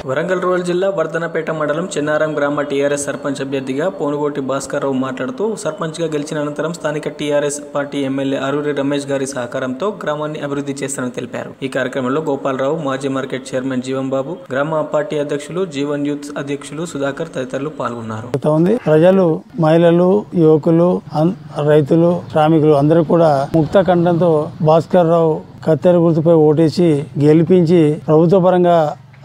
Warangal rural జిల్లా వర్ధనపేట మండలం చెన్నారం గ్రామ టీఆర్ఎస్ సర్పంచ్ అభ్యర్థిగా పోనుగోటి భాస్కర్ రావు మాట్లాడుతూ సర్పంచ్గా గెలిచిన అనంతరం స్థానిక టీఆర్ఎస్ పార్టీ ఎమ్మెల్యే అరూరి రమేష్ గారి సహకారంతో గ్రామాన్ని అభివృద్ధి చేస్తారని తెలిపారు. ఈ కార్యక్రమంలో గోపాలరావు, మాజీ మార్కెట్ చైర్మన్ జీవం బాబు, గ్రామ పార్టీ అధ్యక్షులు జీవన్ యూత్ అధ్యక్షులు సుధాకర్ తదితరులు పాల్గొన్నారు. ప్రజలు, మహిళలు, యువకులు, రైతులు, శ్రామికులు అందరూ కూడా ముక్త కంఠంతో భాస్కర్ రావు కత్తెర గుర్తుపై ఓటేసి గెలిపించి ప్రభుత్వ పరంగా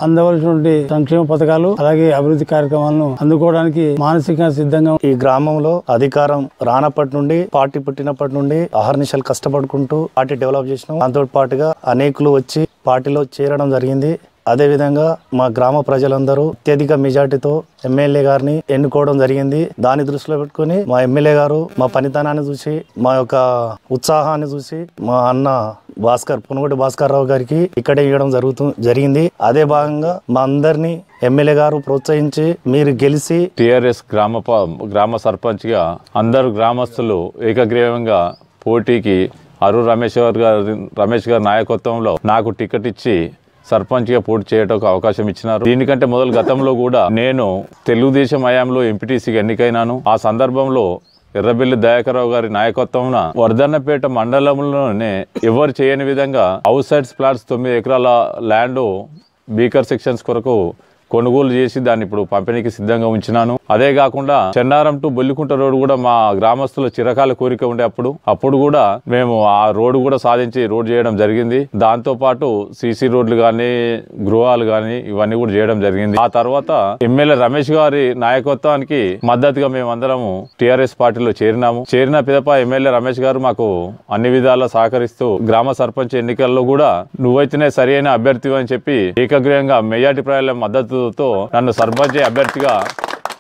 అందవలసినటువంటి సంక్షేమ పథకాలు అలాగే అభివృద్ధి కార్యక్రమాలను అందుకోవడానికి మానసికంగా సిద్ధంగా. ఈ గ్రామంలో అధికారం రానప్పటి నుండి, పార్టీ పుట్టినప్పటి నుండి అహర్నిశలు కష్టపడుకుంటూ పార్టీ డెవలప్ చేసినాం. దాంతో పాటుగా అనేకులు వచ్చి పార్టీలో చేరడం జరిగింది. అదే విధంగా మా గ్రామ ప్రజలందరూ అత్యధిక మెజార్టీతో ఎమ్మెల్యే గారిని ఎన్నుకోవడం జరిగింది. దాన్ని దృష్టిలో పెట్టుకుని మా ఎమ్మెల్యే గారు మా పనితనాన్ని చూసి, మా యొక్క ఉత్సాహాన్ని చూసి మా అన్న పోనుగోటి భాస్కర్ రావు గారికి ఇక్కడే ఇవ్వడం జరిగింది. అదే భాగంగా మా అందరినీ ఎమ్మెల్యే గారు ప్రోత్సహించి మీరు గెలిచి టిఆర్ఎస్ గ్రామ సర్పంచ్ గా అందరు గ్రామస్తులు ఏకగ్రీవంగా పోటీకి అరూర్ రమేష్ గారి నాయకత్వంలో నాకు టికెట్ ఇచ్చి సర్పంచ్ గా పోటీ చేయడానికి అవకాశం ఇచ్చినారు. దీనికంటే మొదలు గతంలో కూడా నేను తెలుగుదేశం హయాంలో ఎంపీటీసీకి ఎన్నికైనాను. ఆ సందర్భంలో ఎర్రబెల్లి దయాకర్రావు గారి నాయకత్వంలో వర్ధన్నపేట మండలంలోనే ఎవరు చేయని విధంగా అవుట్ సైడ్స్ ప్లాట్స్ 9 ఎకరాల ల్యాండ్ బీకర్ సెక్షన్స్ కొరకు కొనుగోలు చేసి దాన్ని ఇప్పుడు పంపిణీకి సిద్ధంగా ఉంచినాను. అదే కాకుండా చెన్నారం టు బొల్లికుంట రోడ్డు కూడా మా గ్రామస్తుల చిరకాల కోరిక ఉండే అప్పుడు కూడా మేము ఆ రోడ్డు కూడా సాధించి రోడ్ చేయడం జరిగింది. దాంతో పాటు సీసీ రోడ్లు గాని, గృహాలు గాని ఇవన్నీ కూడా చేయడం జరిగింది. ఆ తర్వాత ఎమ్మెల్యే రమేష్ గారి నాయకత్వానికి మద్దతుగా మేము అందరము టిఆర్ఎస్ పార్టీలో చేరిన పిదప ఎమ్మెల్యే రమేష్ గారు మాకు అన్ని విధాలా సహకరిస్తూ గ్రామ సర్పంచ్ ఎన్నికల్లో కూడా నువ్వైతేనే సరైన అభ్యర్థి అని చెప్పి ఏకగ్రీవంగా మెజార్టీ ప్రజల మద్దతు నన్ను సర్పంచ్ అభ్యర్థిగా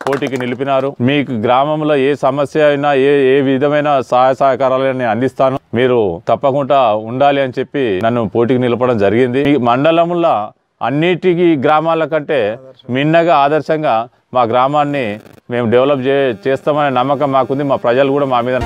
పోటీకి నిలిపినారు. మీకు గ్రామంలో ఏ సమస్య అయినా ఏ విధమైన సహాయ సహకారాలను అందిస్తాను, మీరు తప్పకుండా ఉండాలి అని చెప్పి నన్ను పోటీకి నిలపడం జరిగింది. ఈ మండలంలో అన్నిటికీ గ్రామాల కంటే మిన్నగా ఆదర్శంగా మా గ్రామాన్ని మేము డెవలప్ చేస్తామనే నమ్మకం మాకుంది. మా ప్రజలు కూడా మా మీద